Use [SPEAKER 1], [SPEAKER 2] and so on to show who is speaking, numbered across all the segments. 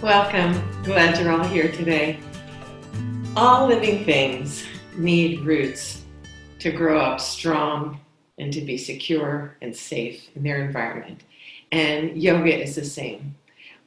[SPEAKER 1] Welcome. Glad you're all here today. All living things need roots to grow up strong and to be secure and safe in their environment. And yoga is the same.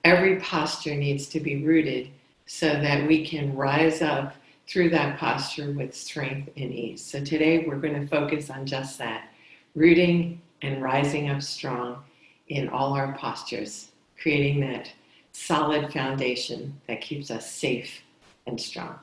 [SPEAKER 1] Every posture needs to be rooted so that we can rise up through that posture with strength and ease. So today we're going to focus on just that, rooting and rising up strong in all our postures, creating that solid foundation that keeps us safe and strong.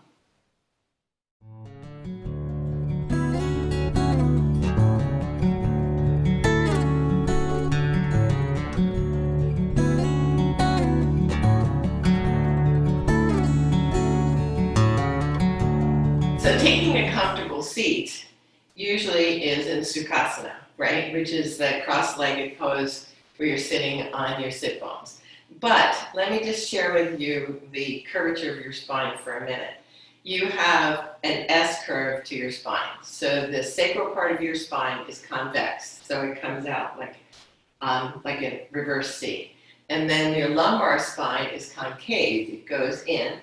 [SPEAKER 1] So taking a comfortable seat usually is in Sukhasana, right? Which is the cross-legged pose where you're sitting on your sit bones. But let me just share with you the curvature of your spine for a minute. You have an S curve to your spine. So the sacral part of your spine is convex. So it comes out like a reverse C. And then your lumbar spine is concave. It goes in.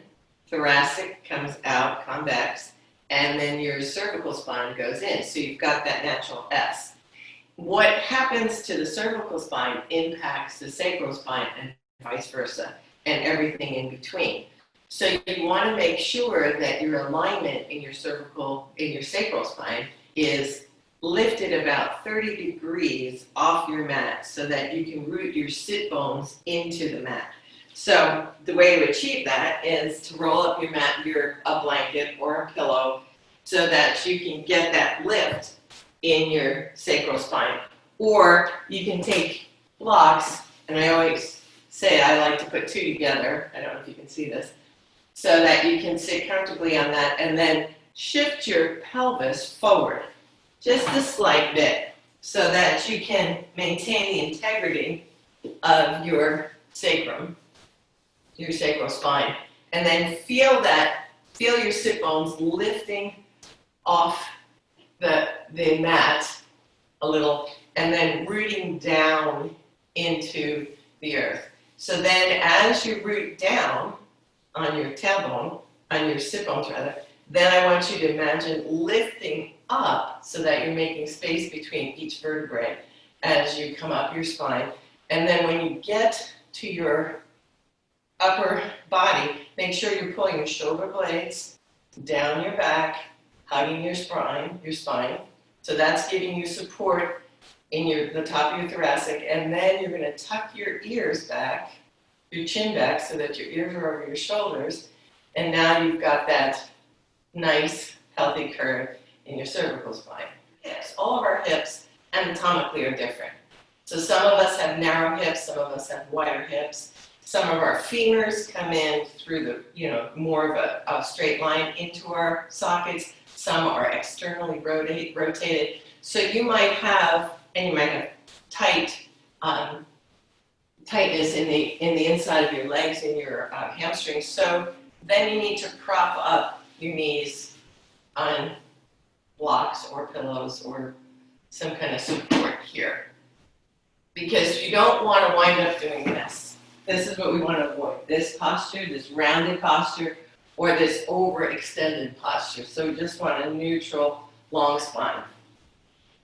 [SPEAKER 1] Thoracic comes out convex. And then your cervical spine goes in. So you've got that natural S. What happens to the cervical spine impacts the sacral spine and vice versa, and everything in between. So you want to make sure that your alignment in your sacral spine is lifted about 30 degrees off your mat so that you can root your sit bones into the mat. So the way to achieve that is to roll up your mat, a blanket or a pillow, so that you can get that lift in your sacral spine. Or you can take blocks, and I always say I like to put two together, I don't know if you can see this, so that you can sit comfortably on that and then shift your pelvis forward just a slight bit so that you can maintain the integrity of your sacrum, your sacral spine, and then feel your sit bones lifting off the mat a little and then rooting down into the earth. So then as you root down on your tailbone, on your sit bones rather, then I want you to imagine lifting up so that you're making space between each vertebrae as you come up your spine. And then when you get to your upper body, make sure you're pulling your shoulder blades down your back, hugging your spine. So that's giving you support in the top of your thoracic, and then you're going to tuck your ears back, your chin back, so that your ears are over your shoulders, and now you've got that nice, healthy curve in your cervical spine. Hips, all of our hips anatomically are different. So some of us have narrow hips, some of us have wider hips. Some of our femurs come in through more of a straight line into our sockets. Some are externally rotated. So you might have tightness in the inside of your legs and your hamstrings. So then you need to prop up your knees on blocks or pillows or some kind of support here, because you don't want to wind up doing this. This is what we want to avoid: this posture, this rounded posture, or this overextended posture. So we just want a neutral, long spine.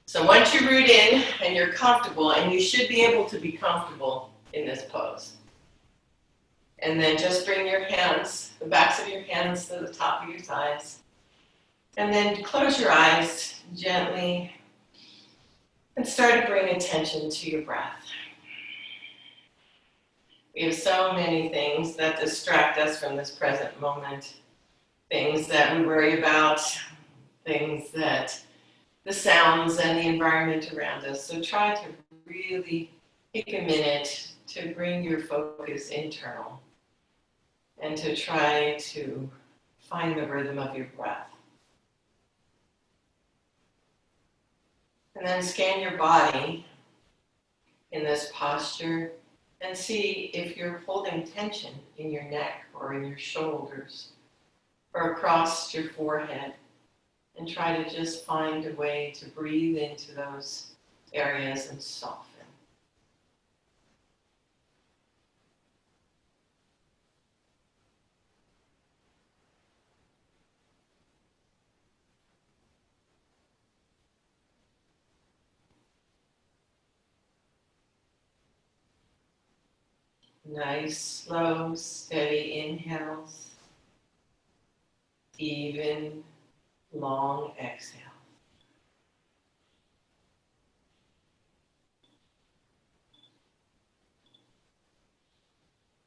[SPEAKER 1] So once you root in and you're comfortable, and you should be able to be comfortable in this pose, and then just bring your hands, the backs of your hands to the top of your thighs, and then close your eyes gently and start to bring attention to your breath. We have so many things that distract us from this present moment, things that we worry about, things that the sounds and the environment around us. So try to really take a minute to bring your focus internal and to try to find the rhythm of your breath. And then scan your body in this posture and see if you're holding tension in your neck or in your shoulders or across your forehead, and try to just find a way to breathe into those areas and soften. Nice, slow, steady inhales. Even, long exhale.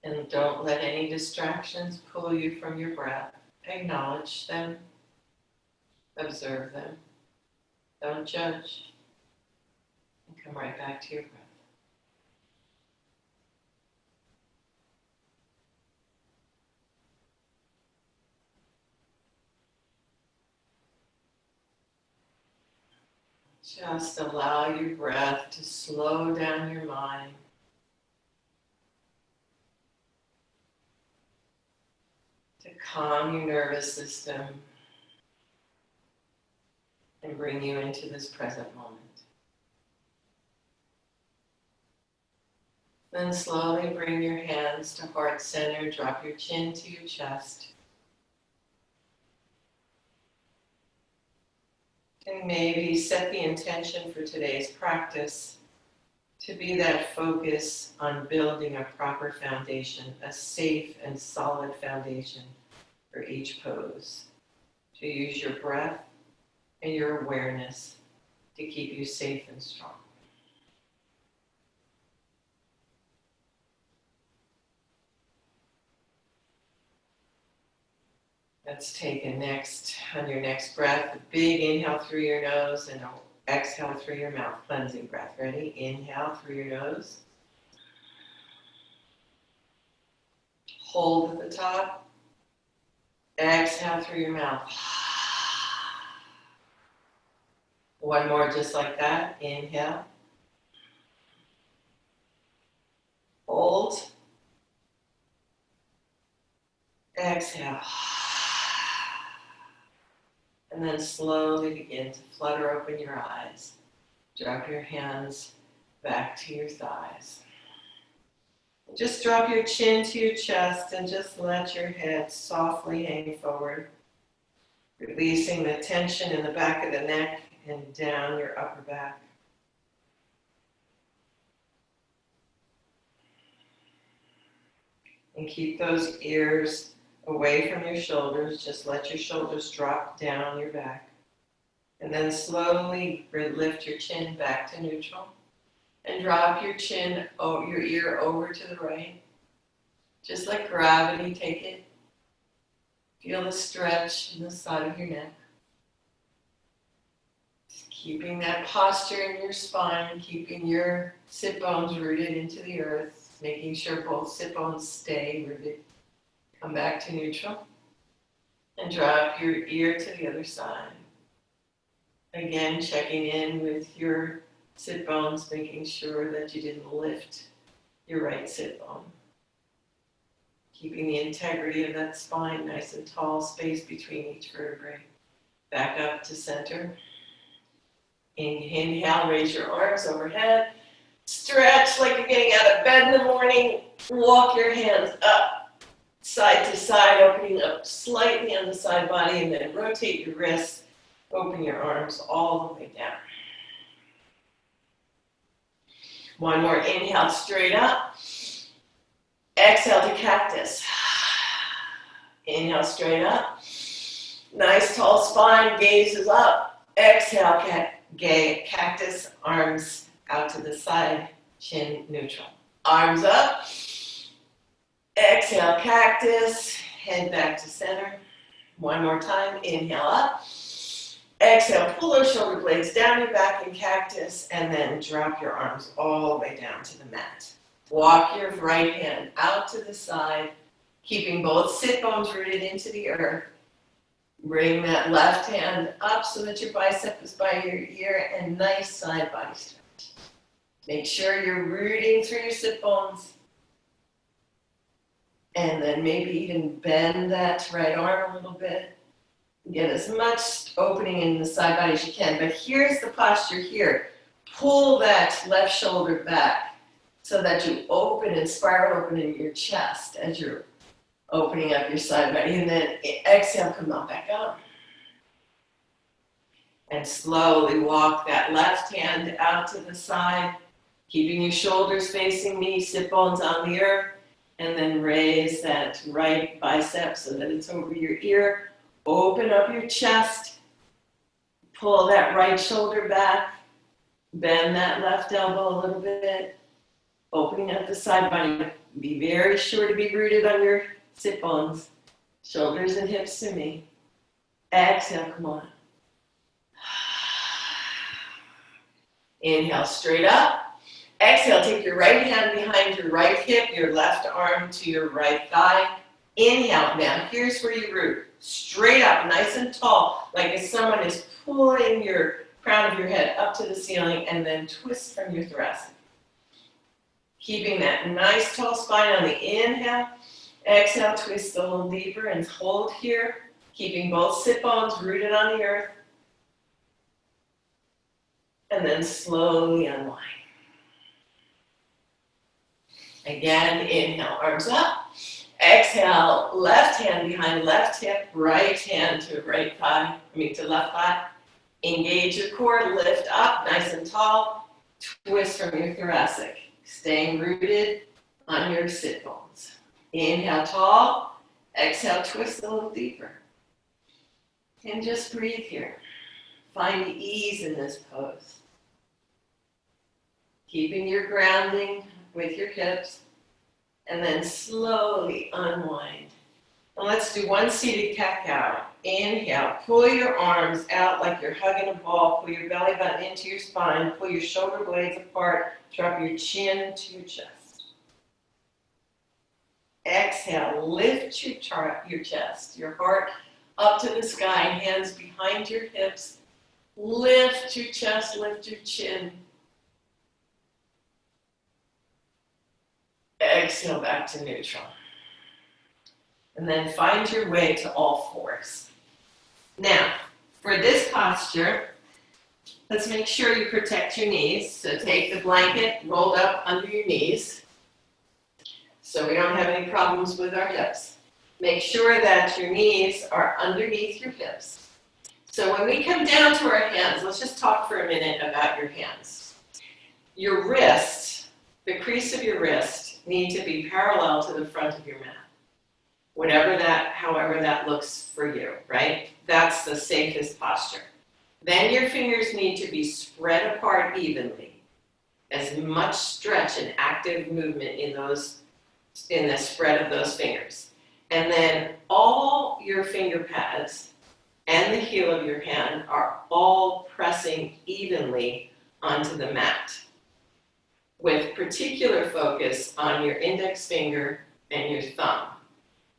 [SPEAKER 1] And don't let any distractions pull you from your breath. Acknowledge them. Observe them. Don't judge. And come right back to your breath. Just allow your breath to slow down your mind. To calm your nervous system and bring you into this present moment. Then slowly bring your hands to heart center, drop your chin to your chest. And maybe set the intention for today's practice to be that focus on building a proper foundation, a safe and solid foundation for each pose. To use your breath and your awareness to keep you safe and strong. Let's take on your next breath, a big inhale through your nose and exhale through your mouth, cleansing breath. Ready? Inhale through your nose. Hold at the top. Exhale through your mouth. One more just like that. Inhale. Hold. Exhale. And then slowly begin to flutter open your eyes. Drop your hands back to your thighs. Just drop your chin to your chest and just let your head softly hang forward, releasing the tension in the back of the neck and down your upper back. And keep those ears away from your shoulders. Just let your shoulders drop down your back. And then slowly lift your chin back to neutral. And drop your chin, your ear over to the right. Just let gravity take it. Feel the stretch in the side of your neck. Just keeping that posture in your spine, keeping your sit bones rooted into the earth, making sure both sit bones stay rooted. Come back to neutral. And drop your ear to the other side. Again, checking in with your sit bones, making sure that you didn't lift your right sit bone. Keeping the integrity of that spine nice and tall, space between each vertebrae. Back up to center. Inhale, raise your arms overhead. Stretch like you're getting out of bed in the morning. Walk your hands up, side to side, opening up slightly on the side body, and then rotate your wrists. Open your arms all the way down. One more inhale, straight up. Exhale to cactus. Inhale, straight up. Nice tall spine, gaze is up. Exhale, cactus, arms out to the side, chin neutral. Arms up. Exhale, cactus, head back to center. One more time, inhale up. Exhale, pull those shoulder blades down your back in cactus, and then drop your arms all the way down to the mat. Walk your right hand out to the side, keeping both sit bones rooted into the earth. Bring that left hand up so that your bicep is by your ear, and nice side body stretch. Make sure you're rooting through your sit bones. And then maybe even bend that right arm a little bit. Get as much opening in the side body as you can. But here's the posture here. Pull that left shoulder back so that you open and spiral open in your chest as you're opening up your side body. And then exhale, come on back up. And slowly walk that left hand out to the side, keeping your shoulders facing me, sit bones on the earth. And then raise that right bicep so that it's over your ear. Open up your chest. Pull that right shoulder back. Bend that left elbow a little bit. Opening up the side body. Be very sure to be rooted on your sit bones. Shoulders and hips to me. Exhale, come on. Inhale, straight up. Exhale, take your right hand behind your right hip, your left arm to your right thigh. Inhale, now here's where you root. Straight up, nice and tall, like if someone is pulling your crown of your head up to the ceiling, and then twist from your thoracic. Keeping that nice tall spine on the inhale. Exhale, twist a little deeper and hold here, keeping both sit bones rooted on the earth. And then slowly unwind. Again, inhale, arms up. Exhale, left hand behind left hip, right hand to right thigh, to left thigh. Engage your core, lift up, nice and tall. Twist from your thoracic, staying rooted on your sit bones. Inhale, tall. Exhale, twist a little deeper. And just breathe here. Find ease in this pose. Keeping your grounding with your hips, and then slowly unwind. And let's do one seated cat-cow. Inhale, pull your arms out like you're hugging a ball, pull your belly button into your spine, pull your shoulder blades apart, drop your chin to your chest. Exhale, lift your chest, your heart up to the sky, hands behind your hips. Lift your chest, lift your chin. Exhale back to neutral. And then find your way to all fours. Now, for this posture, let's make sure you protect your knees. So take the blanket rolled up under your knees so we don't have any problems with our hips. Make sure that your knees are underneath your hips. So when we come down to our hands, let's just talk for a minute about your hands. Your wrists, the crease of your wrist, need to be parallel to the front of your mat. However that looks for you, right? That's the safest posture. Then your fingers need to be spread apart evenly. As much stretch and active movement in the spread of those fingers. And then all your finger pads and the heel of your hand are all pressing evenly onto the mat, with particular focus on your index finger and your thumb.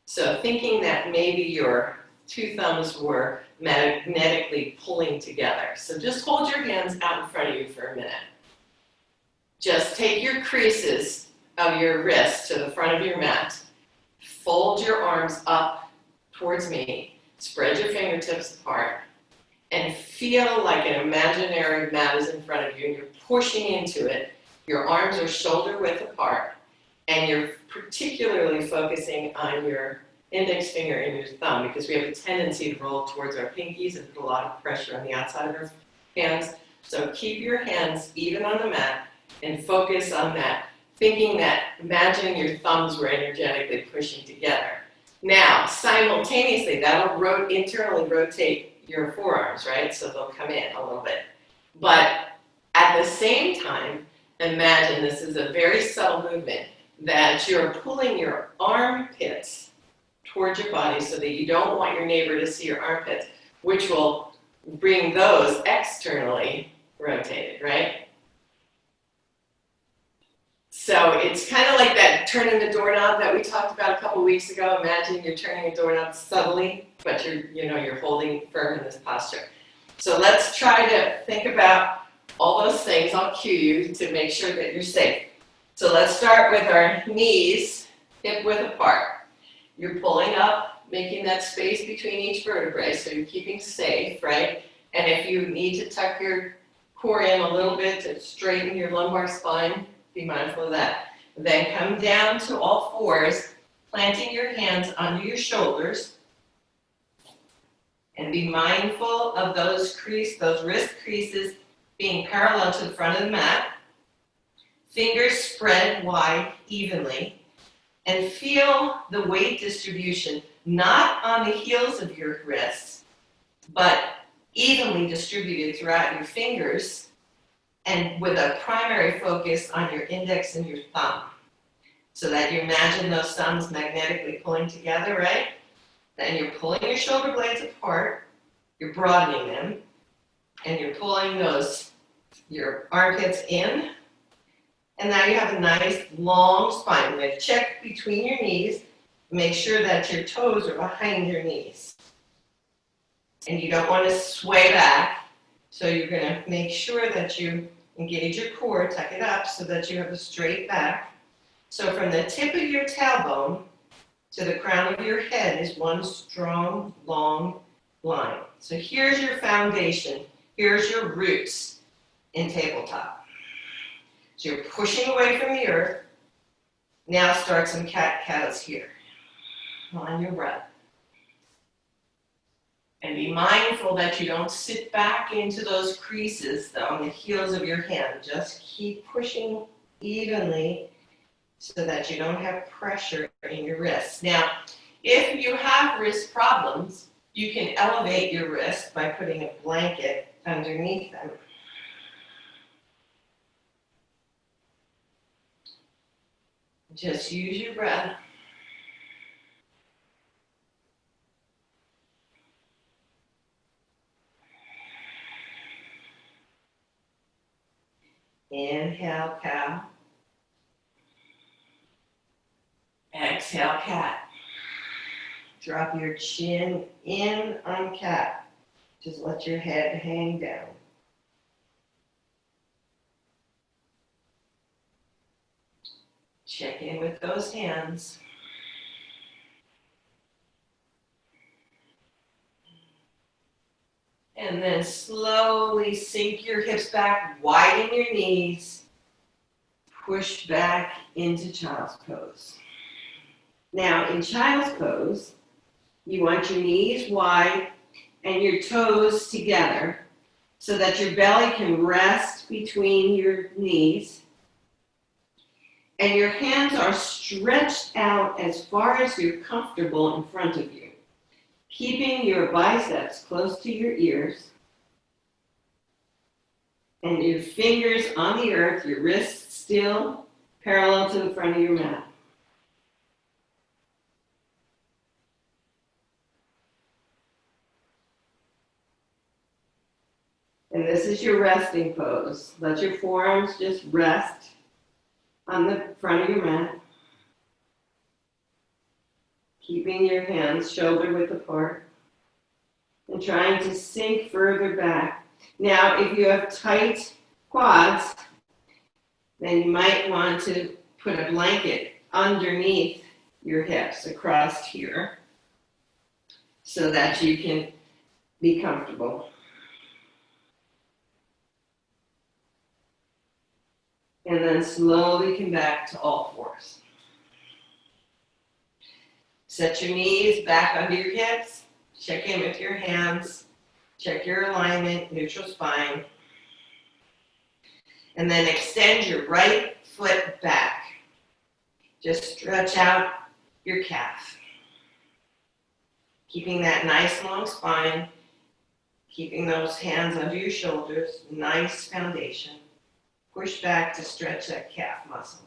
[SPEAKER 1] So thinking that maybe your two thumbs were magnetically pulling together. So just hold your hands out in front of you for a minute. Just take your creases of your wrist to the front of your mat. Fold your arms up towards me. Spread your fingertips apart. And feel like an imaginary mat is in front of you and you're pushing into it. Your arms are shoulder width apart. And you're particularly focusing on your index finger and your thumb because we have a tendency to roll towards our pinkies and put a lot of pressure on the outside of our hands. So keep your hands even on the mat and focus on that, imagining your thumbs were energetically pushing together. Now, simultaneously, that'll internally rotate your forearms, right? So they'll come in a little bit. But at the same time, imagine this is a very subtle movement that you're pulling your armpits towards your body so that you don't want your neighbor to see your armpits, which will bring those externally rotated, right? So it's kind of like that turning the doorknob that we talked about a couple weeks ago. Imagine you're turning a doorknob subtly, but you're holding firm in this posture. So let's try to think about all those things. I'll cue you to make sure that you're safe. So let's start with our knees hip width apart. You're pulling up, making that space between each vertebrae, so you're keeping safe, right? And if you need to tuck your core in a little bit to straighten your lumbar spine, be mindful of that. Then come down to all fours, planting your hands under your shoulders. And be mindful of those wrist creases being parallel to the front of the mat. Fingers spread wide evenly. And feel the weight distribution, not on the heels of your wrists, but evenly distributed throughout your fingers, and with a primary focus on your index and your thumb. So that you imagine those thumbs magnetically pulling together, right? Then you're pulling your shoulder blades apart, you're broadening them, and you're pulling your armpits in. And now you have a nice long spine. I'm going to check between your knees. Make sure that your toes are behind your knees. And you don't want to sway back. So you're going to make sure that you engage your core, tuck it up so that you have a straight back. So from the tip of your tailbone to the crown of your head is one strong, long line. So here's your foundation. Here's your roots in tabletop. So you're pushing away from the earth. Now start some cat-cows here on your breath. And be mindful that you don't sit back into those creases on the heels of your hand. Just keep pushing evenly so that you don't have pressure in your wrists. Now, if you have wrist problems, you can elevate your wrist by putting a blanket underneath them. Just use your breath. Inhale, cow. Exhale, cat. Drop your chin in on cat. Just let your head hang down. Check in with those hands. And then slowly sink your hips back, widen your knees, push back into child's pose. Now in child's pose, you want your knees wide and your toes together so that your belly can rest between your knees. And your hands are stretched out as far as you're comfortable in front of you, keeping your biceps close to your ears and your fingers on the earth, your wrists still parallel to the front of your mat. And this is your resting pose. Let your forearms just rest on the front of your mat, keeping your hands shoulder width apart and trying to sink further back. Now, if you have tight quads, then you might want to put a blanket underneath your hips across here so that you can be comfortable. And then slowly come back to all fours. Set your knees back under your hips. Check in with your hands. Check your alignment, neutral spine. And then extend your right foot back. Just stretch out your calf. Keeping that nice long spine. Keeping those hands under your shoulders. Nice foundation. Push back to stretch that calf muscle.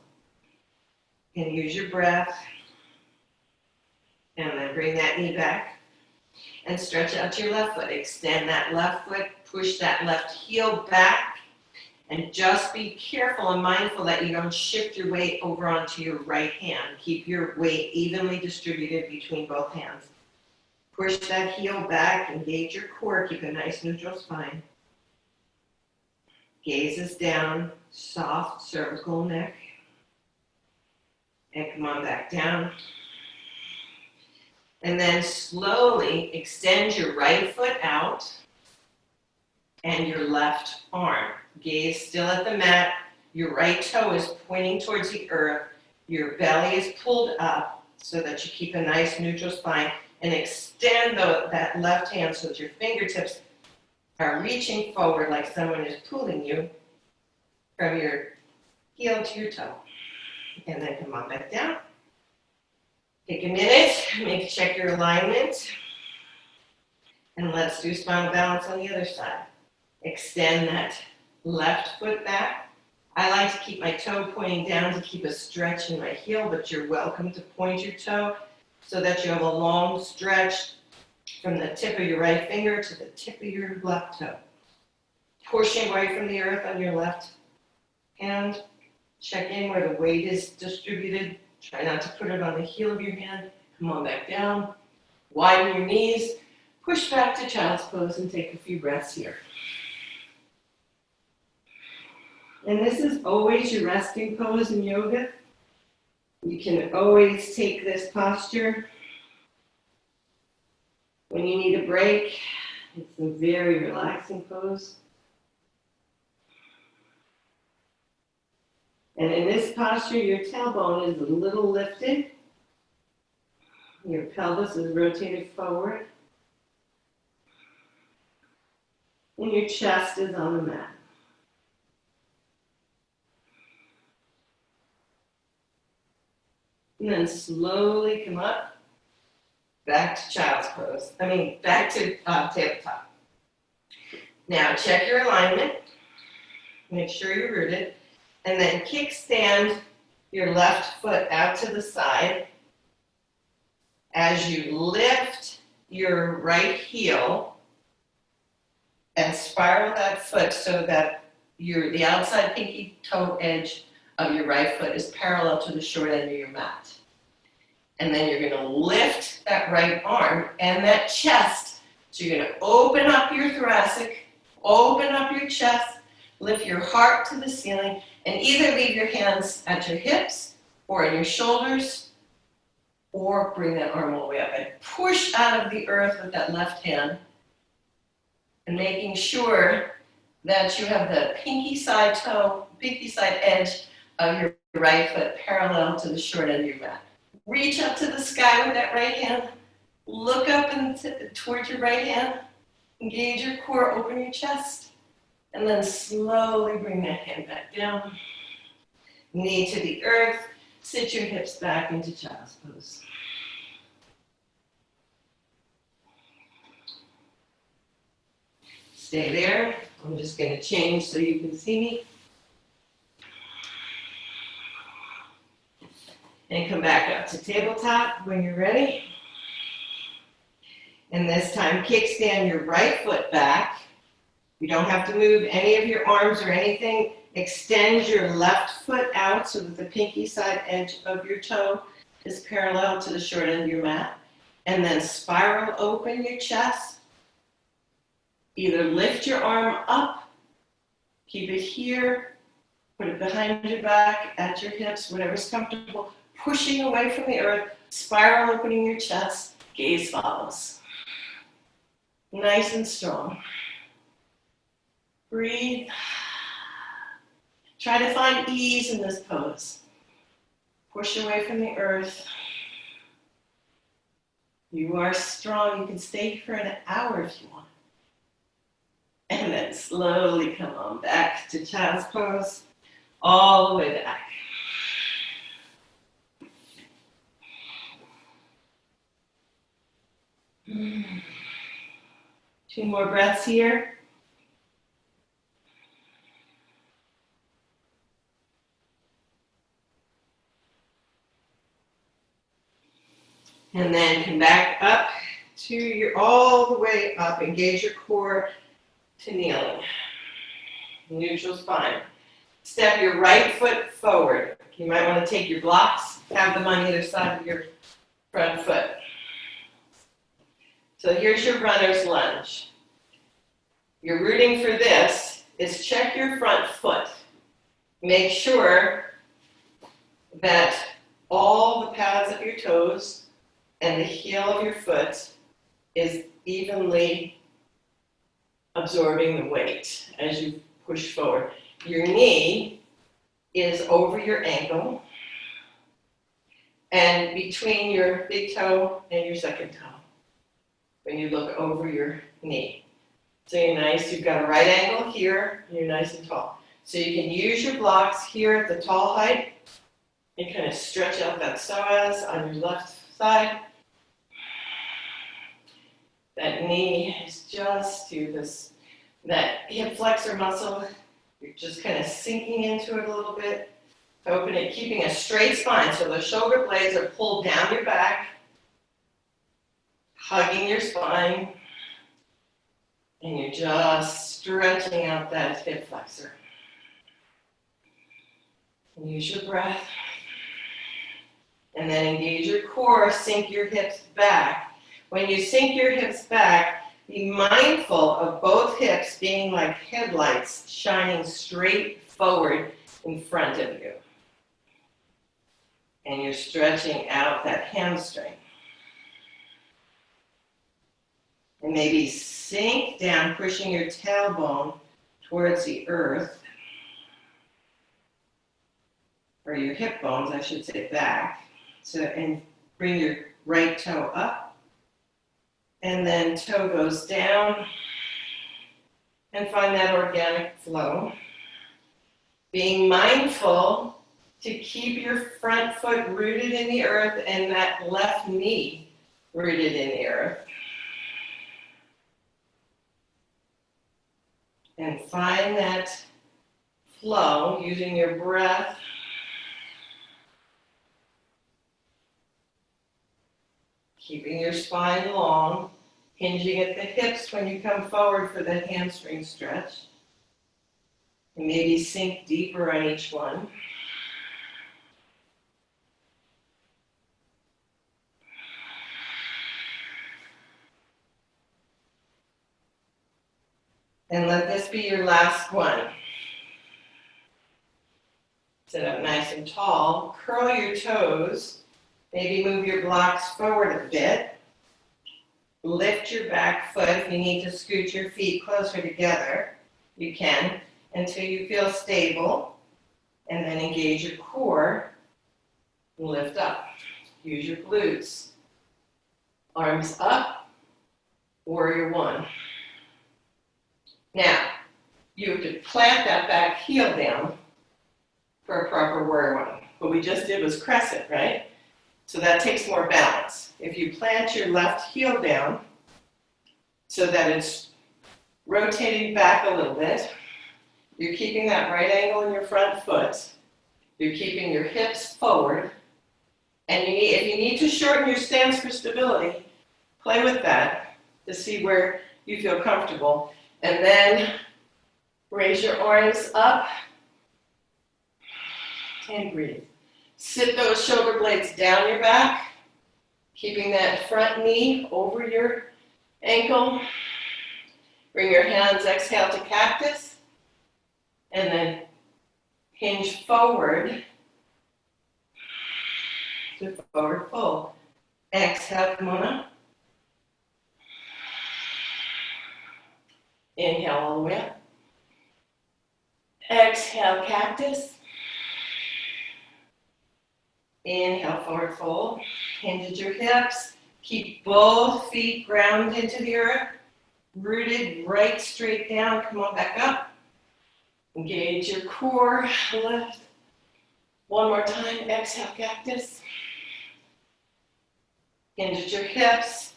[SPEAKER 1] And use your breath. And then bring that knee back. And stretch out your left foot. Extend that left foot. Push that left heel back. And just be careful and mindful that you don't shift your weight over onto your right hand. Keep your weight evenly distributed between both hands. Push that heel back. Engage your core. Keep a nice neutral spine. Gazes down, soft cervical neck. And come on back down. And then slowly extend your right foot out and your left arm. Gaze still at the mat. Your right toe is pointing towards the earth. Your belly is pulled up so that you keep a nice neutral spine. And extend that left hand so that your fingertips are reaching forward like someone is pulling you from your heel to your toe. And then come on back down. Take a minute, check your alignment, and let's do spinal balance on the other side. Extend that left foot back. I like to keep my toe pointing down to keep a stretch in my heel, but you're welcome to point your toe so that you have a long stretch from the tip of your right finger to the tip of your left toe. Pushing away from the earth on your left hand. Check in where the weight is distributed. Try not to put it on the heel of your hand. Come on back down. Widen your knees. Push back to child's pose and take a few breaths here. And this is always your resting pose in yoga. You can always take this posture when you need a break. It's a very relaxing pose. And in this posture, your tailbone is a little lifted. Your pelvis is rotated forward. And your chest is on the mat. And then slowly come up, back to child's pose. Back to tabletop. Now check your alignment. Make sure you're rooted. And then kickstand your left foot out to the side as you lift your right heel and spiral that foot so that the outside pinky toe edge of your right foot is parallel to the short end of your mat. And then you're going to lift that right arm and that chest. So you're going to open up your thoracic, open up your chest, lift your heart to the ceiling, and either leave your hands at your hips or on your shoulders, or bring that arm all the way up and push out of the earth with that left hand, and making sure that you have the pinky side edge of your right foot parallel to the short end of your mat. Reach up to the sky with that right hand. Look up towards your right hand. Engage your core, open your chest. And then slowly bring that hand back down. Knee to the earth. Sit your hips back into child's pose. Stay there. I'm just going to change so you can see me. And come back up to tabletop when you're ready. And this time, kickstand your right foot back. You don't have to move any of your arms or anything. Extend your left foot out so that the pinky side edge of your toe is parallel to the short end of your mat. And then spiral open your chest. Either lift your arm up, keep it here, put it behind your back, at your hips, whatever's comfortable. Pushing away from the earth, spiral opening your chest, gaze follows. Nice and strong. Breathe. Try to find ease in this pose. Push away from the earth. You are strong. You can stay here for an hour if you want. And then slowly come on back to child's pose, all the way back. Two more breaths here. And then come back up to all the way up. Engage your core to kneeling. Neutral spine. Step your right foot forward. You might want to take your blocks, have them on either side of your front foot. So here's your runner's lunge. Your rooting for this is check your front foot. Make sure that all the pads of your toes and the heel of your foot is evenly absorbing the weight as you push forward. Your knee is over your ankle and between your big toe and your second toe when you look over your knee. So you're nice, you've got a right angle here, and you're nice and tall. So you can use your blocks here at the tall height and kind of stretch out that psoas on your left side. That knee is just to this, that hip flexor muscle. You're just kind of sinking into it a little bit. Open it, keeping a straight spine. So the shoulder blades are pulled down your back, hugging your spine, and you're just stretching out that hip flexor. And use your breath. And then engage your core, sink your hips back. When you sink your hips back, be mindful of both hips being like headlights shining straight forward in front of you. And you're stretching out that hamstring. And maybe sink down, pushing your tailbone towards the earth, or your hip bones, I should say, back. So, and bring your right toe up, and then toe goes down, and find that organic flow. Being mindful to keep your front foot rooted in the earth and that left knee rooted in the earth. And find that flow using your breath. Keeping your spine long, hinging at the hips when you come forward for that hamstring stretch. And maybe sink deeper on each one. And let this be your last one. Sit up nice and tall. Curl your toes. Maybe move your blocks forward a bit. Lift your back foot. If you need to scoot your feet closer together, you can, until you feel stable. And then engage your core and lift up. Use your glutes. Arms up, warrior one. Now, you have to plant that back heel down for a proper warrior one. What we just did was crescent, right? So that takes more balance. If you plant your left heel down so that it's rotating back a little bit, you're keeping that right angle in your front foot. You're keeping your hips forward. And if you need to shorten your stance for stability, play with that to see where you feel comfortable. And then raise your arms up and breathe. Sit those shoulder blades down your back, keeping that front knee over your ankle. Bring your hands, exhale to cactus, and then hinge forward to forward fold. Exhale, come on up. Inhale all the way up. Exhale, cactus. Inhale, forward fold. Hinge at your hips. Keep both feet grounded into the earth. Rooted right straight down. Come on back up. Engage your core. Lift. One more time. Exhale, cactus. Hinge at your hips.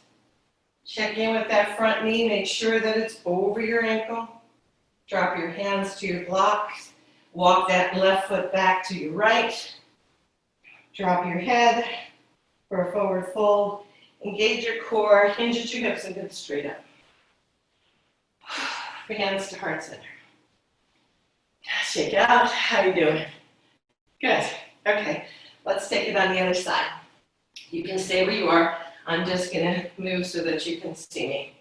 [SPEAKER 1] Check in with that front knee. Make sure that it's over your ankle. Drop your hands to your blocks. Walk that left foot back to your right. Drop your head for a forward fold. Engage your core. Hinge at your hips and get straight up. Your hands to heart center. Shake it out. How you doing? Good. Okay. Let's take it on the other side. You can stay where you are. I'm just going to move so that you can see me.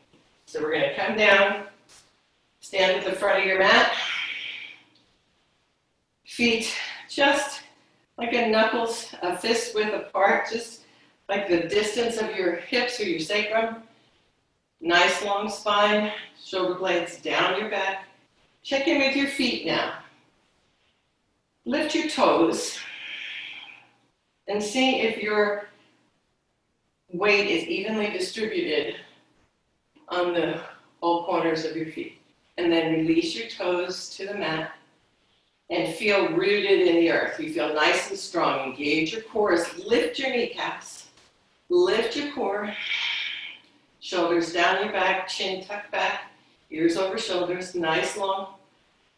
[SPEAKER 1] So we're going to come down, stand at the front of your mat. Feet just like a knuckles, a fist width apart, just like the distance of your hips or your sacrum. Nice long spine, shoulder blades down your back. Check in with your feet now. Lift your toes and see if your weight is evenly distributed on the all corners of your feet. And then release your toes to the mat and feel rooted in the earth. You feel nice and strong. Engage your core. Lift your kneecaps. Lift your core, shoulders down your back, chin tucked back, ears over shoulders, nice long,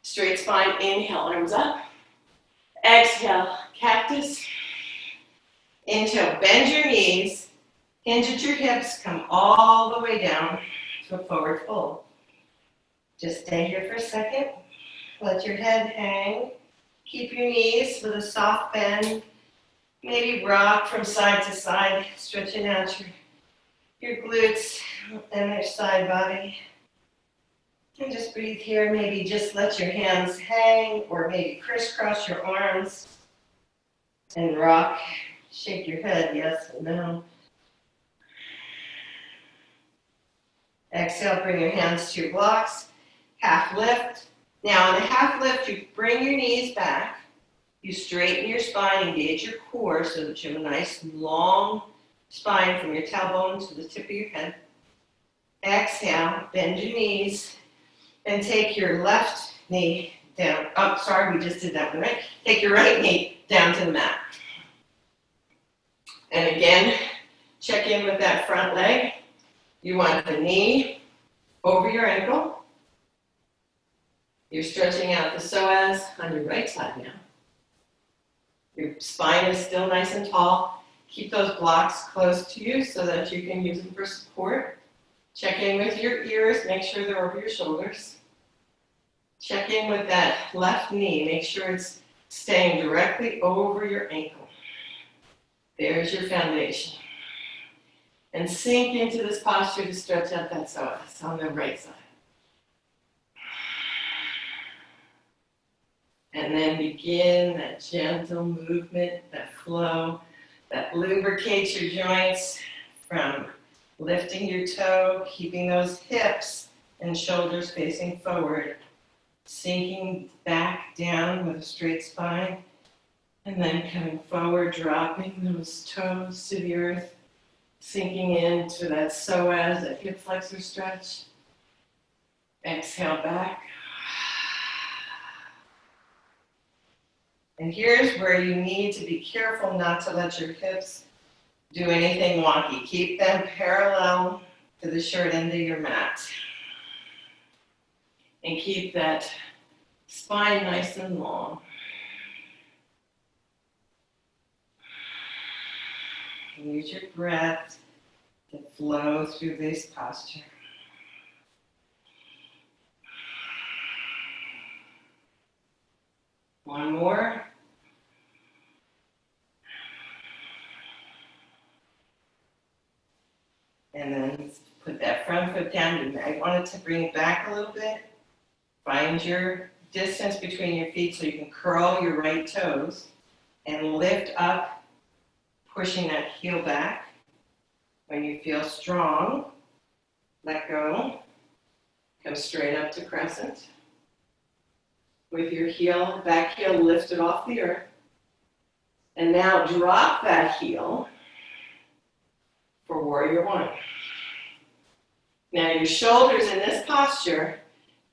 [SPEAKER 1] straight spine. Inhale, arms up. Exhale, cactus. Inhale, bend your knees, hinge at your hips, come all the way down to a forward fold. Just stay here for a second. Let your head hang. Keep your knees with a soft bend. Maybe rock from side to side, stretching out your glutes and your side body. And just breathe here. Maybe just let your hands hang, or maybe crisscross your arms and rock. Shake your head, yes and no. Exhale, bring your hands to your blocks. Half lift. Now on the half lift, you bring your knees back. You straighten your spine, engage your core so that you have a nice long spine from your tailbone to the tip of your head. Exhale, bend your knees, and take your left knee down. Oh, sorry, we just did that one, right? Take your right knee down to the mat. And again, check in with that front leg. You want the knee over your ankle. You're stretching out the psoas on your right side now. Your spine is still nice and tall. Keep those blocks close to you so that you can use them for support. Check in with your ears. Make sure they're over your shoulders. Check in with that left knee. Make sure it's staying directly over your ankle. There's your foundation. And sink into this posture to stretch out that psoas on the right side. And then begin that gentle movement, that flow, that lubricates your joints from lifting your toe, keeping those hips and shoulders facing forward, sinking back down with a straight spine, and then coming forward, dropping those toes to the earth, sinking into that psoas, that hip flexor stretch. Exhale back. And here's where you need to be careful not to let your hips do anything wonky. Keep them parallel to the short end of your mat. And keep that spine nice and long. And use your breath to flow through this posture. One more. And then put that front foot down. You might want it to bring it back a little bit. Find your distance between your feet so you can curl your right toes and lift up, pushing that heel back. When you feel strong, let go. Come straight up to crescent. With your heel, back heel lifted off the earth. And now drop that heel for warrior one. Now your shoulders in this posture,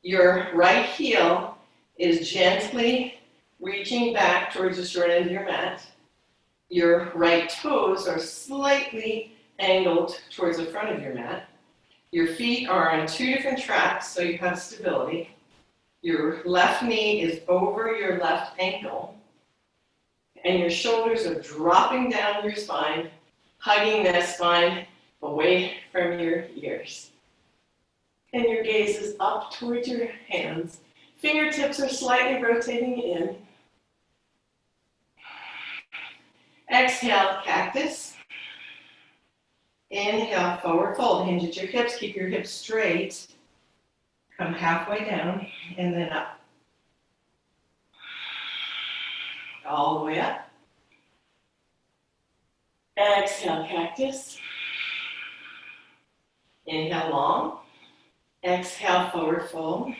[SPEAKER 1] your right heel is gently reaching back towards the short end of your mat. Your right toes are slightly angled towards the front of your mat. Your feet are on two different tracks, so you have stability. Your left knee is over your left ankle, and your shoulders are dropping down your spine, hugging that spine away from your ears. And your gaze is up towards your hands. Fingertips are slightly rotating in. Exhale, cactus. Inhale, forward fold. Hinge at your hips. Keep your hips straight. Come halfway down and then up. All the way up. Exhale, cactus. Inhale, long. Exhale, forward fold.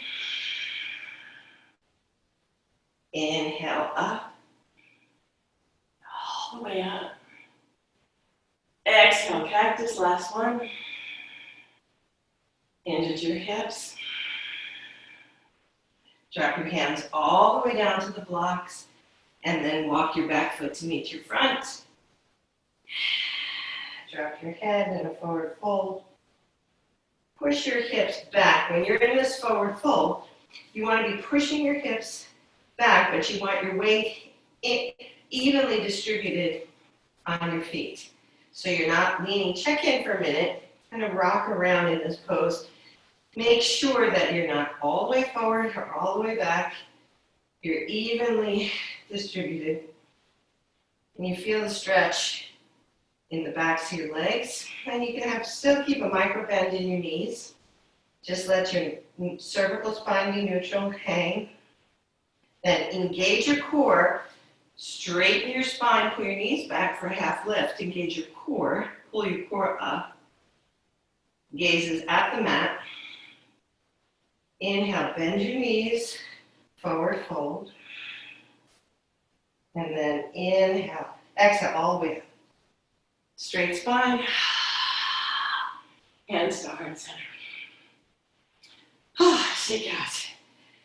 [SPEAKER 1] Inhale, up. All the way up. Exhale, cactus, last one. Hinge at your hips. Drop your hands all the way down to the blocks and then walk your back foot to meet your front. Drop your head in a forward fold. Push your hips back. When you're in this forward fold, you want to be pushing your hips back, but you want your weight evenly distributed on your feet. So you're not leaning. Check in for a minute. Kind of rock around in this pose. Make sure that you're not all the way forward or all the way back. You're evenly distributed. And you feel the stretch in the backs of your legs. And you can still keep a micro bend in your knees. Just let your cervical spine be neutral, hang. Then engage your core, straighten your spine, pull your knees back for a half lift. Engage your core, pull your core up. Gaze is at the mat. Inhale, bend your knees, forward fold. And then inhale, exhale all the way up. Straight spine, hands to heart center. Shake out.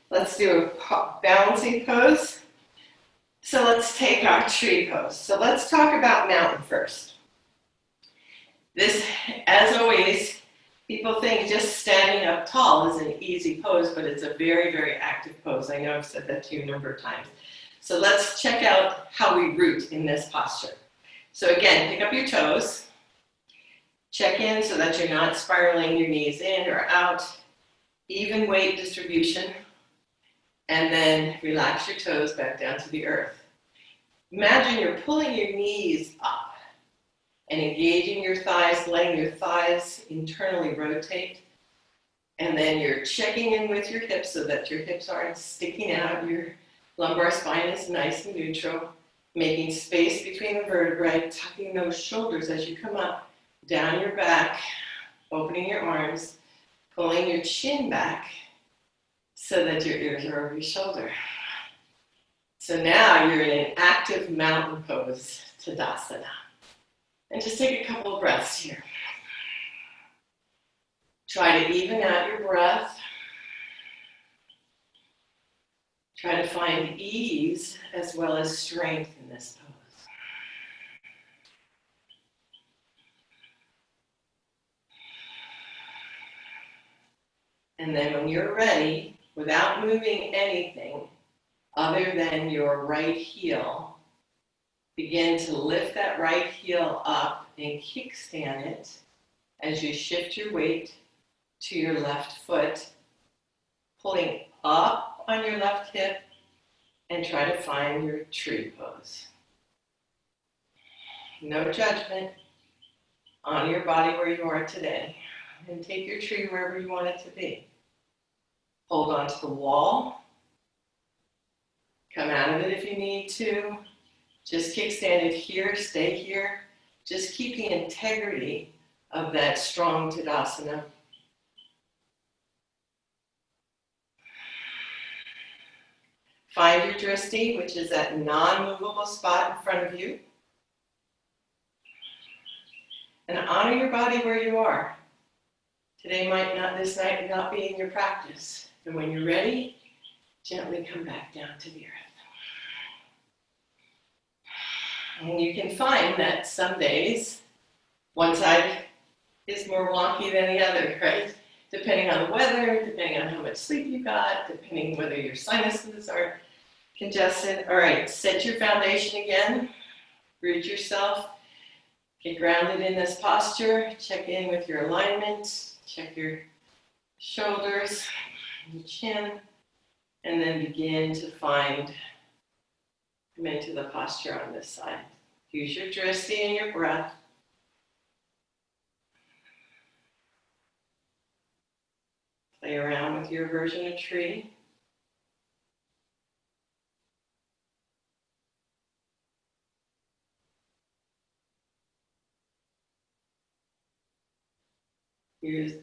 [SPEAKER 1] Let's do a balancing pose. So let's take our tree pose. So let's talk about mountain first. This, as always, people think just standing up tall is an easy pose, but it's a very, very active pose. I know I've said that to you a number of times. So let's check out how we root in this posture. So again, pick up your toes. Check in so that you're not spiraling your knees in or out. Even weight distribution. And then relax your toes back down to the earth. Imagine you're pulling your knees up and engaging your thighs, letting your thighs internally rotate. And then you're checking in with your hips so that your hips aren't sticking out. Your lumbar spine is nice and neutral. Making space between the vertebrae, tucking those shoulders as you come up, down your back, opening your arms, pulling your chin back so that your ears are over your shoulder. So now you're in an active mountain pose, Tadasana. And just take a couple of breaths here. Try to even out your breath. Try to find ease as well as strength in this pose. And then when you're ready, without moving anything other than your right heel, begin to lift that right heel up and kickstand it as you shift your weight to your left foot, pulling up on your left hip, and try to find your tree pose. No judgment on your body where you are today, and take your tree wherever you want it to be. Hold on to the wall. Come out of it if you need to. Just kickstand it here, stay here. Just keep the integrity of that strong Tadasana. Find your drishti, which is that non-movable spot in front of you. And honor your body where you are. Today this night not be in your practice. And when you're ready, gently come back down to the earth. And you can find that some days, one side is more wonky than the other, right? Depending on the weather, depending on how much sleep you got, depending whether your sinuses are congested. All right, set your foundation again. Root yourself. Get grounded in this posture. Check in with your alignment. Check your shoulders, your chin, and then begin to come into the posture on this side. Use your drishti and your breath. Play around with your version of tree.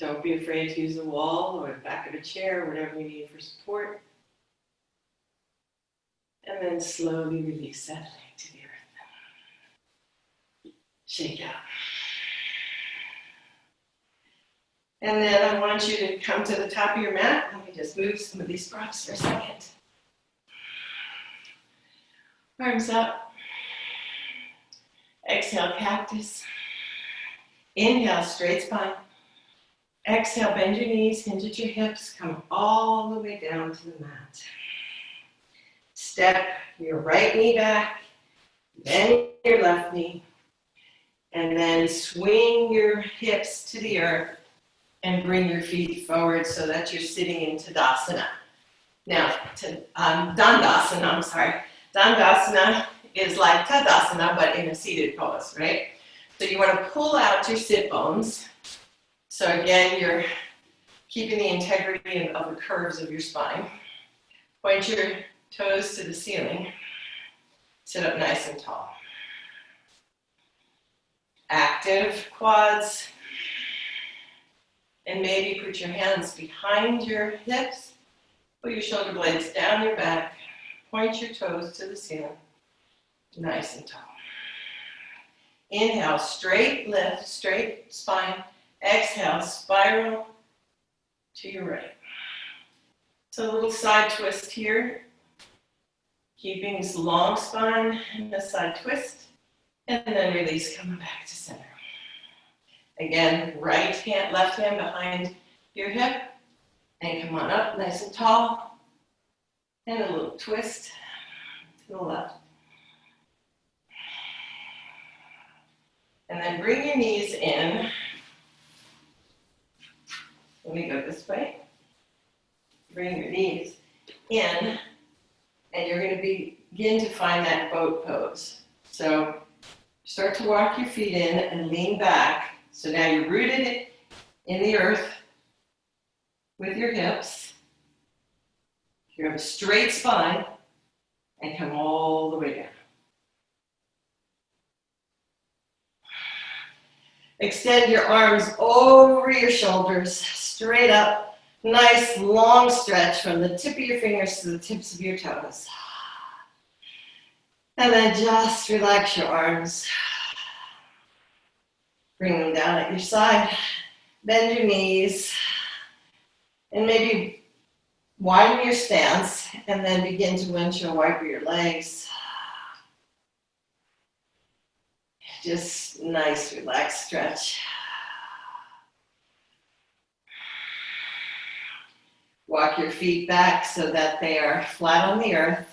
[SPEAKER 1] Don't be afraid to use the wall or the back of a chair or whatever you need for support. And then slowly release that leg to the earth. Shake out. And then I want you to come to the top of your mat. Let me just move some of these props for a second. Arms up. Exhale, cactus. Inhale, straight spine. Exhale, bend your knees, hinge at your hips, come all the way down to the mat. Step your right knee back, bend your left knee, and then swing your hips to the earth and bring your feet forward so that you're sitting in Tadasana. Now, Dandasana, I'm sorry. Dandasana is like Tadasana, but in a seated pose, right? So you want to pull out your sit bones. So again, you're keeping the integrity of the curves of your spine. Point your toes to the ceiling. Sit up nice and tall. Active quads. And maybe put your hands behind your hips. Put your shoulder blades down your back. Point your toes to the ceiling. Nice and tall. Inhale, straight lift, straight spine. Exhale, spiral to your right. So a little side twist here. Keeping this long spine and the side twist. And then release, coming back to center. Again, right hand, left hand behind your hip. And come on up, nice and tall. And a little twist to the left. And then bring your knees in. Let me go this way. Bring your knees in. And you're going to begin to find that boat pose. So start to walk your feet in and lean back. So now you're rooted in the earth with your hips. You have a straight spine and come all the way down. Extend your arms over your shoulders, straight up. Nice long stretch from the tip of your fingers to the tips of your toes. And then just relax your arms. Bring them down at your side. Bend your knees. And maybe widen your stance. And then begin to windshield wiper your legs. Just nice, relaxed stretch. Walk your feet back so that they are flat on the earth.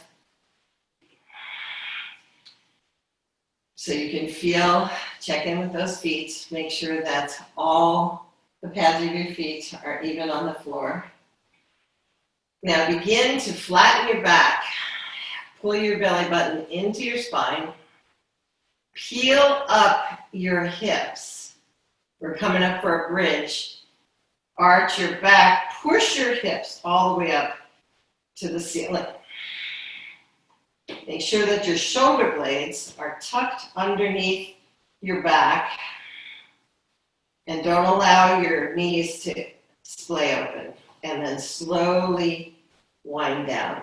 [SPEAKER 1] So you can feel, check in with those feet. Make sure that all the pads of your feet are even on the floor. Now begin to flatten your back. Pull your belly button into your spine. Peel up your hips. We're coming up for a bridge. Arch your back, push your hips all the way up to the ceiling. Make sure that your shoulder blades are tucked underneath your back. And don't allow your knees to splay open. And then slowly wind down.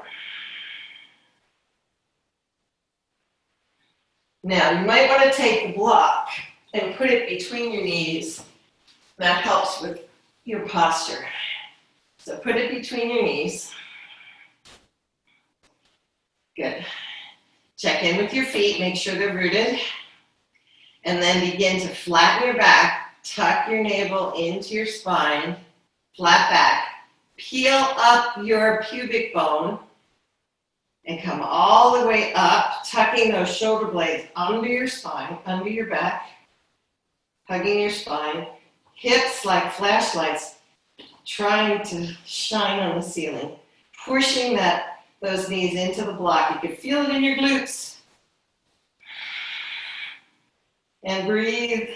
[SPEAKER 1] Now, you might want to take the block and put it between your knees. That helps with your posture. So put it between your knees. Good. Check in with your feet, make sure they're rooted. And then begin to flatten your back, tuck your navel into your spine, flat back. Peel up your pubic bone and come all the way up, tucking those shoulder blades under your spine, under your back, hugging your spine. Hips like flashlights, trying to shine on the ceiling. Pushing those knees into the block. You can feel it in your glutes. And breathe.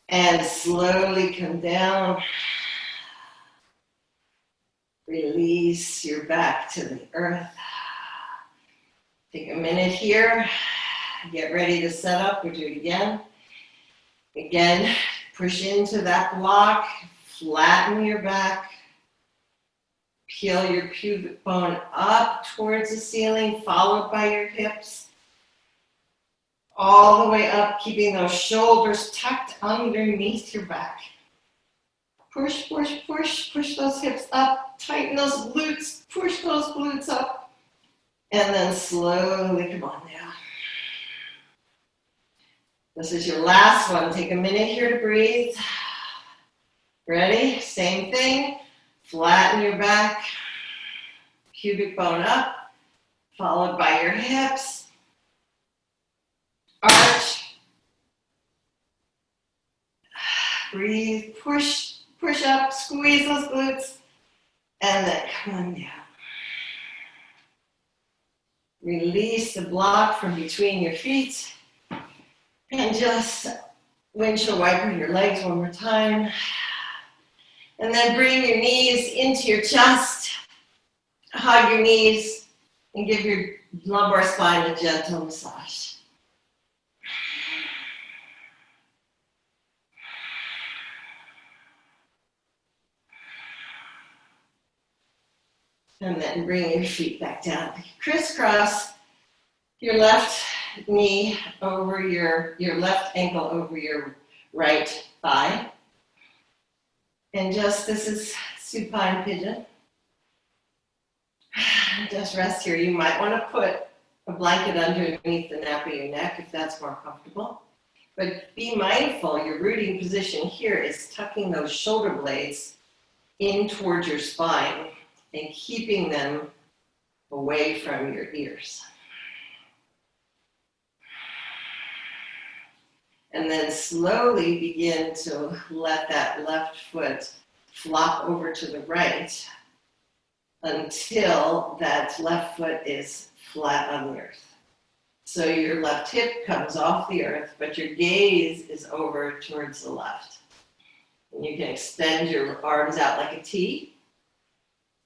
[SPEAKER 1] And slowly come down. Release your back to the earth. Take a minute here. Get ready to set up. We'll do it again. Again, push into that block. Flatten your back. Peel your pubic bone up towards the ceiling, followed by your hips. All the way up, keeping those shoulders tucked underneath your back. Push, push, push, push those hips up. Tighten those glutes, push those glutes up. And then slowly come on down. This is your last one. Take a minute here to breathe. Ready? Same thing. Flatten your back, pubic bone up, followed by your hips. Arch. Breathe. Push up. Squeeze those glutes. And then come on down. Release the block from between your feet. And just windshield wiper your legs one more time. And then bring your knees into your chest. Hug your knees and give your lumbar spine a gentle massage. And then bring your feet back down. Crisscross your left knee over your left ankle over your right thigh. And just, this is supine pigeon. Just rest here. You might want to put a blanket underneath the nape of your neck if that's more comfortable. But be mindful, your rooting position here is tucking those shoulder blades in towards your spine and keeping them away from your ears. And then slowly begin to let that left foot flop over to the right until that left foot is flat on the earth. So your left hip comes off the earth, but your gaze is over towards the left. And you can extend your arms out like a T.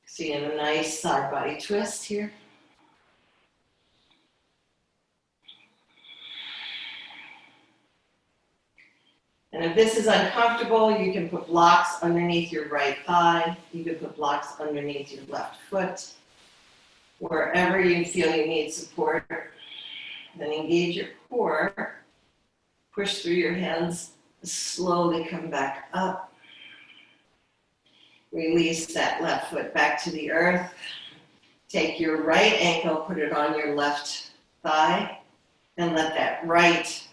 [SPEAKER 1] Seeing a nice side body twist here. And if this is uncomfortable, you can put blocks underneath your right thigh. You can put blocks underneath your left foot. Wherever you feel you need support, then engage your core. Push through your hands. Slowly come back up. Release that left foot back to the earth. Take your right ankle, put it on your left thigh, and let that right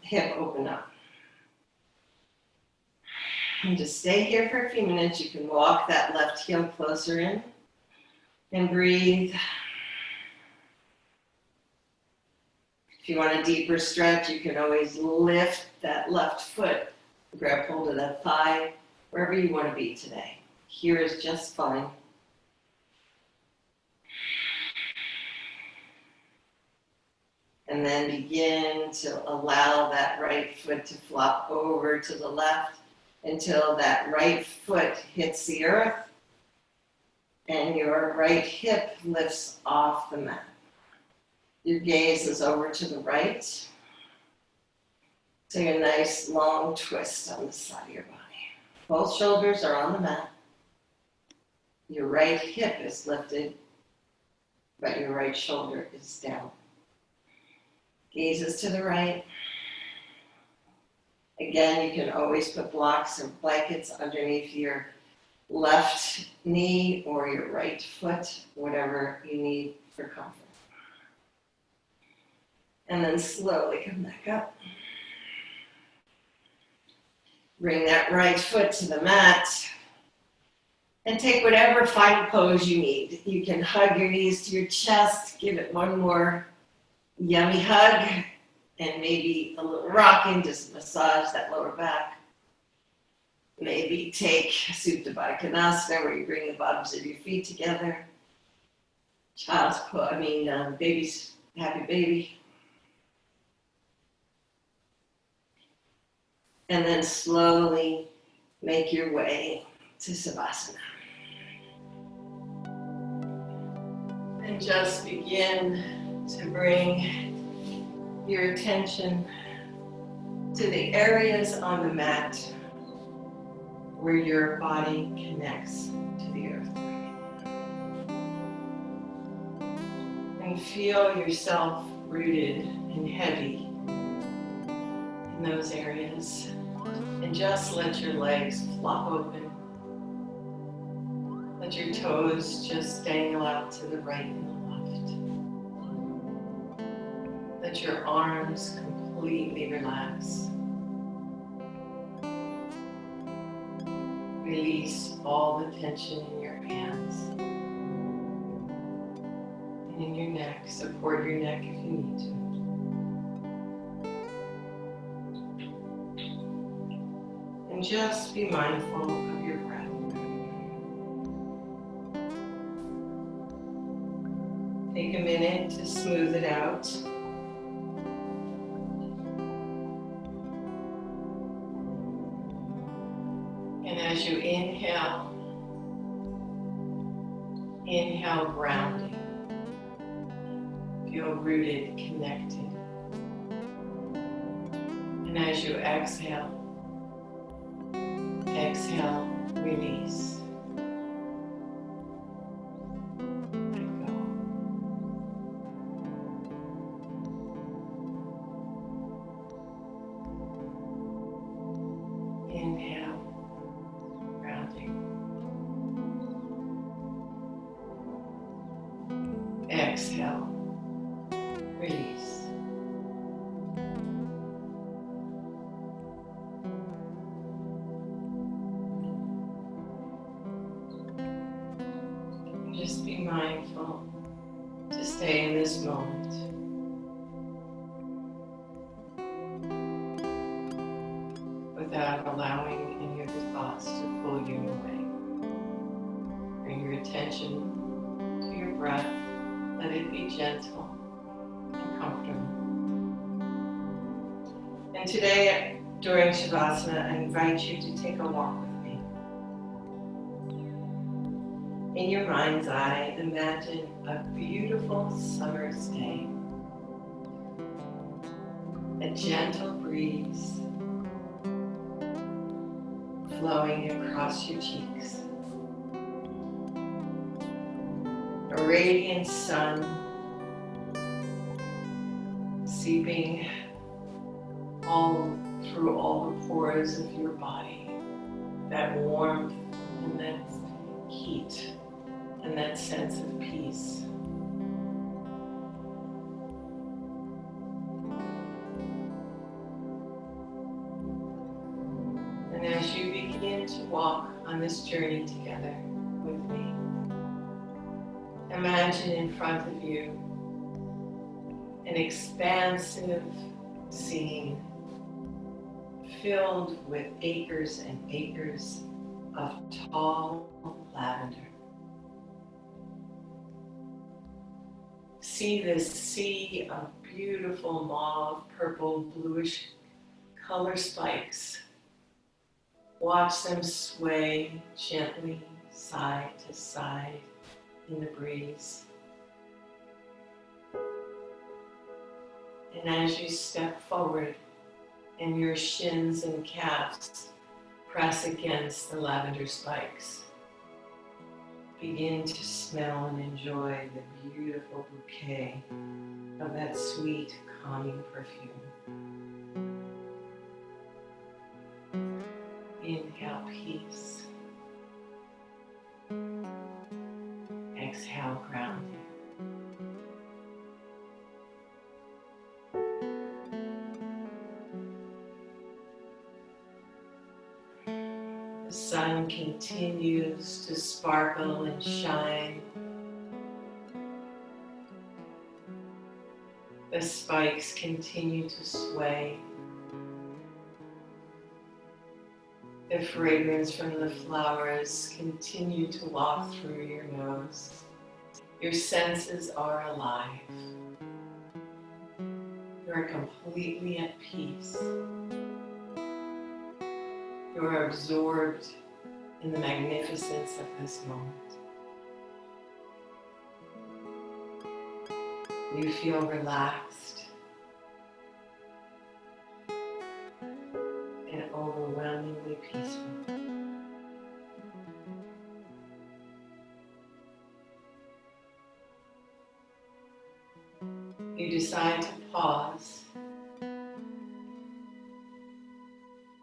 [SPEAKER 1] hip open up. And just stay here for a few minutes. You can walk that left heel closer in and breathe. If you want a deeper stretch, you can always lift that left foot, grab hold of that thigh, wherever you want to be today. Here is just fine. And then begin to allow that right foot to flop over to the left until that right foot hits the earth and your right hip lifts off the mat. Your gaze is over to the right. Take a nice long twist on the side of your body. Both shoulders are on the mat. Your right hip is lifted, but your right shoulder is down. Gazes to the right. Again, you can always put blocks or blankets underneath your left knee or your right foot, whatever you need for comfort. And then slowly come back up. Bring that right foot to the mat. And take whatever final pose you need. You can hug your knees to your chest, give it one more yummy hug, and maybe a little rocking, just massage that lower back. Maybe take Supta Baddha where you bring the bottoms of your feet together. Child's pose, baby's happy baby. And then slowly make your way to Savasana. And just begin to bring your attention to the areas on the mat where your body connects to the earth. And feel yourself rooted and heavy in those areas. And just let your legs flop open. Let your toes just dangle out to the right and the left. Let your arms completely relax. Release all the tension in your hands and in your neck. Support your neck if you need to. And just be mindful of your breath. Take a minute to smooth it out. And as you inhale grounding. Feel rooted, connected. And as you exhale, release. Let go. Inhale, grounding. Exhale, release. Just be mindful to stay in this moment. Without allowing any of your thoughts to pull you away. Bring your attention to your breath. Let it be gentle and comfortable. And today, during Shavasana, I invite you to take a walk with me. In your mind's eye, imagine a beautiful summer's day. A gentle breeze flowing across your cheeks. A radiant sun seeping all through all the pores of your body. That warmth and that heat and that sense of peace. And as you begin to walk on this journey together with me, imagine in front of you an expansive scene filled with acres and acres of tall lavender. See this sea of beautiful mauve, purple, bluish color spikes. Watch them sway gently side to side in the breeze. And as you step forward and your shins and calves press against the lavender spikes, begin to smell and enjoy the beautiful bouquet of that sweet, calming perfume. Inhale peace. Exhale grounding. The sun continues to sparkle and shine. The spikes continue to sway. The fragrance from the flowers continue to walk through your nose. Your senses are alive. You are completely at peace. You are absorbed in the magnificence of this moment. You feel relaxed and overwhelmingly peaceful. You decide to pause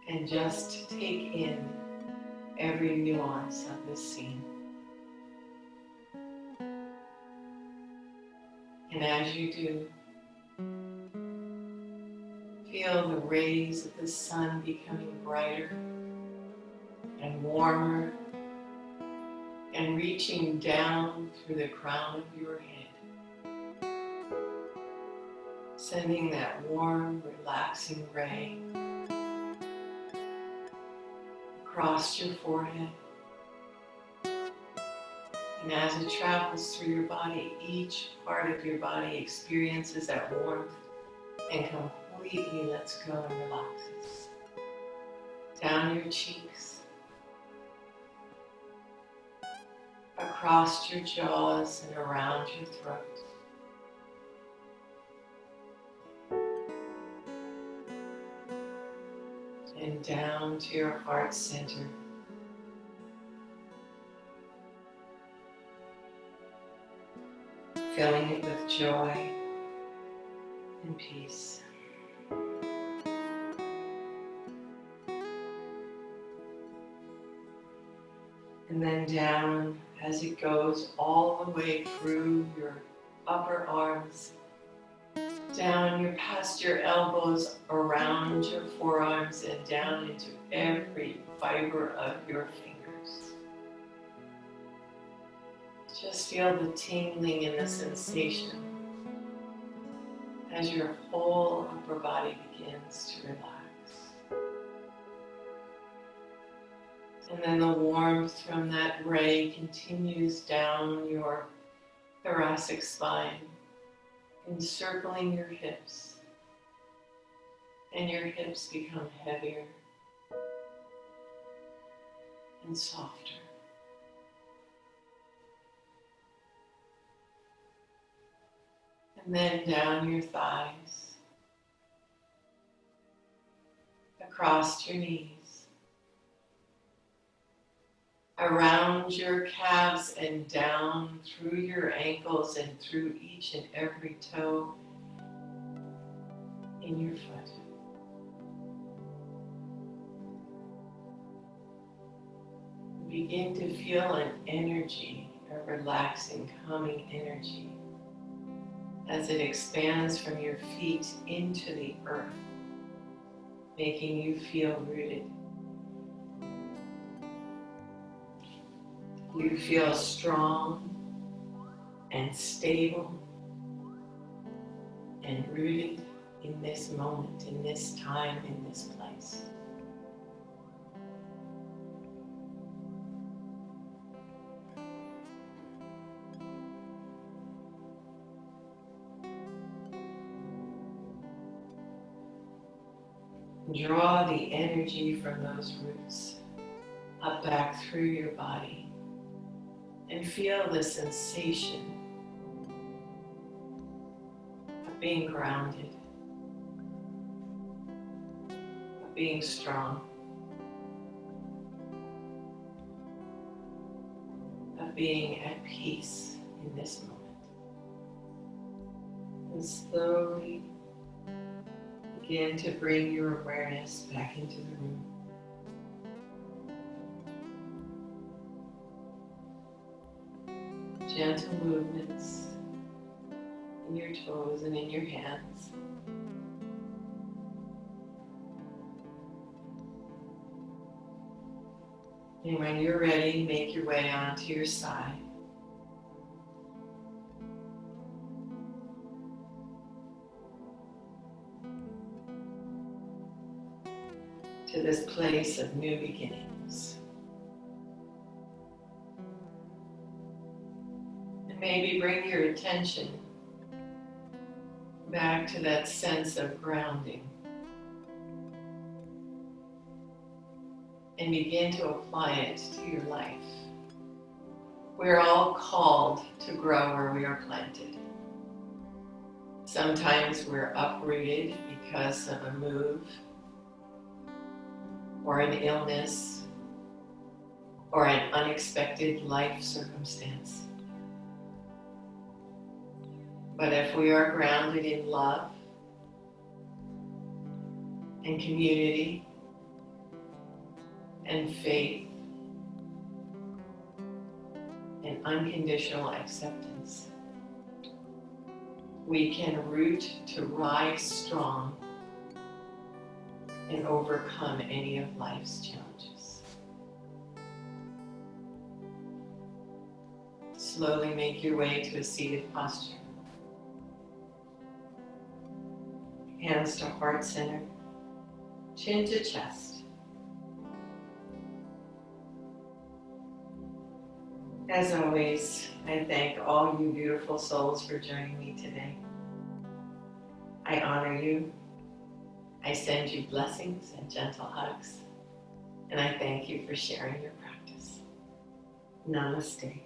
[SPEAKER 1] and just take in every nuance of this scene. And as you do, Feel the rays of the sun becoming brighter and warmer and reaching down through the crown of your head, sending that warm, relaxing ray across your forehead. And as it travels through your body, each part of your body experiences that warmth and completely lets go and relaxes. Down your cheeks, across your jaws and around your throat. And down to your heart center. Filling it with joy and peace. And then down as it goes all the way through your upper arms, down past your elbows, around your forearms, and down into every fiber of your fingers. Just feel the tingling and the sensation as your whole upper body begins to relax. And then the warmth from that ray continues down your thoracic spine, encircling your hips. And your hips become heavier and softer. And then down your thighs, across your knees, around your calves and down through your ankles and through each and every toe in your foot. Begin to feel an energy, a relaxing, calming energy, as it expands from your feet into the earth, making you feel rooted. You feel strong and stable and rooted in this moment, in this time, in this place. Draw the energy from those roots up back through your body and feel the sensation of being grounded, of being strong, of being at peace in this moment. And slowly begin to bring your awareness back into the room. Gentle movements in your toes and in your hands. And when you're ready, make your way onto your side. To this place of new beginnings. And maybe bring your attention back to that sense of grounding. And begin to apply it to your life. We're all called to grow where we are planted. Sometimes we're uprooted because of a move, or an illness, or an unexpected life circumstance. But if we are grounded in love and community and faith and unconditional acceptance, we can root to rise strong and overcome any of life's challenges. Slowly make your way to a seated posture. Hands to heart center, chin to chest. As always, I thank all you beautiful souls for joining me today. I honor you. I send you blessings and gentle hugs. And I thank you for sharing your practice. Namaste.